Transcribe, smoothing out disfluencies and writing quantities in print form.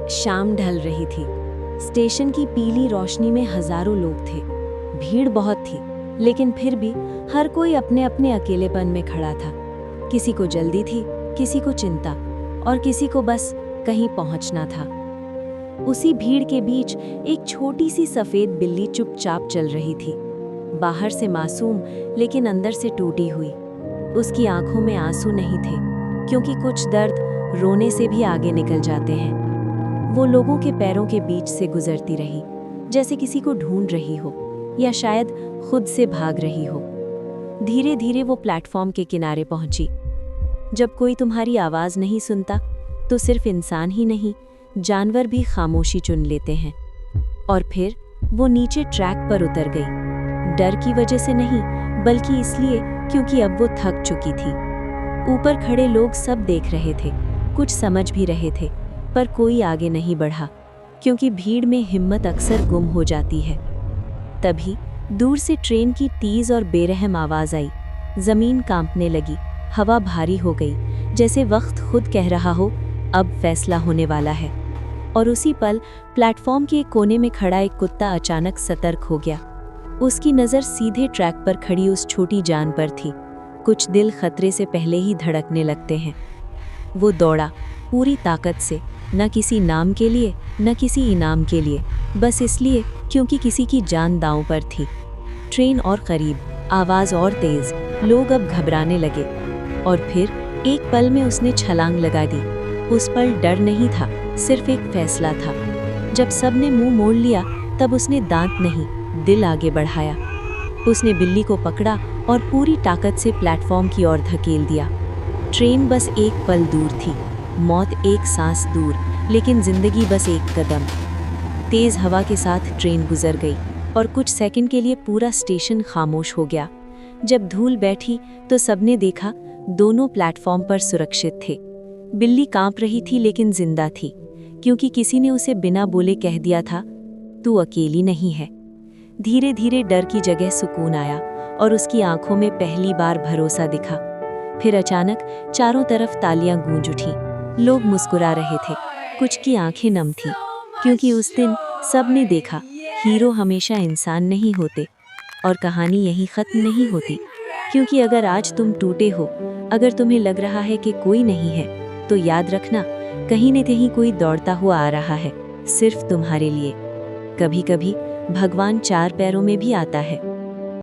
शाम ढल रही थी। स्टेशन की पीली रोशनी में हजारों लोग थे। भीड़ बहुत थी, लेकिन फिर भी हर कोई अपने अपने अकेलेपन में खड़ा था। किसी को जल्दी थी, किसी को चिंता, और किसी को बस कहीं पहुंचना था। उसी भीड़ के बीच एक छोटी सी सफेद बिल्ली चुपचाप चल रही थी। बाहर से मासूम, लेकिन अंदर से टूटी हुई। उसकी आंखों में आंसू नहीं थे, क्योंकि कुछ दर्द रोने से भी आगे निकल जाते हैं। वो लोगों के पैरों के बीच से गुजरती रही, जैसे किसी को ढूंढ रही हो, या शायद खुद से भाग रही हो। धीरे धीरे वो प्लेटफॉर्म के किनारे पहुंची। जब कोई तुम्हारी आवाज नहीं सुनता, तो सिर्फ इंसान ही नहीं, जानवर भी खामोशी चुन लेते हैं। और फिर वो नीचे ट्रैक पर उतर गई, डर की वजह से नहीं, बल्कि इसलिए क्योंकि अब वो थक चुकी थी। ऊपर खड़े लोग सब देख रहे थे, कुछ समझ भी रहे थे, पर कोई आगे नहीं बढ़ा, क्योंकि भीड़ में हिम्मत अक्सर गुम हो जाती है। तभी दूर से ट्रेन की तेज और बेरहम आवाज आई। जमीन कांपने लगी, हवा भारी हो गई, जैसे वक्त खुद कह रहा हो, अब फैसला होने वाला है। और उसी पल प्लेटफॉर्म के एक कोने में खड़ा एक कुत्ता अचानक सतर्क हो गया। उसकी नज़र सीधे ट्रैक पर खड़ी उस छोटी जान पर थी। कुछ दिल खतरे से पहले ही धड़कने लगते हैं। वो दौड़ा पूरी ताकत से, न किसी नाम के लिए, न किसी इनाम के लिए, बस इसलिए क्योंकि किसी की जान दांव पर थी। ट्रेन और करीब, आवाज़ और तेज़, लोग अब घबराने लगे। और फिर एक पल में उसने छलांग लगा दी। उस पल डर नहीं था, सिर्फ एक फैसला था। जब सबने मुंह मोड़ लिया, तब उसने दांत नहीं, दिल आगे बढ़ाया। उसने बिल्ली को पकड़ा और पूरी ताकत से प्लेटफॉर्म की ओर धकेल दिया। ट्रेन बस एक पल दूर थी, मौत एक सांस दूर, लेकिन जिंदगी बस एक कदम। तेज हवा के साथ ट्रेन गुजर गई और कुछ सेकंड के लिए पूरा स्टेशन खामोश हो गया। जब धूल बैठी तो सबने देखा, दोनों प्लेटफॉर्म पर सुरक्षित थे। बिल्ली कांप रही थी, लेकिन जिंदा थी, क्योंकि किसी ने उसे बिना बोले कह दिया था, तू अकेली नहीं है। धीरे धीरे डर की जगह सुकून आया और उसकी आंखों में पहली बार भरोसा दिखा। फिर अचानक चारों तरफ तालियां गूंज उठी। लोग मुस्कुरा रहे थे, कुछ की आंखें नम थीं, क्योंकि उस दिन सबने देखा, हीरो हमेशा इंसान नहीं होते। और कहानी यहीं खत्म नहीं होती, क्योंकि अगर आज तुम टूटे हो, अगर तुम्हें लग रहा है कि कोई नहीं है, तो याद रखना, कहीं न कहीं कोई दौड़ता हुआ आ रहा है, सिर्फ तुम्हारे लिए। कभी कभी भगवान चार पैरों में भी आता है।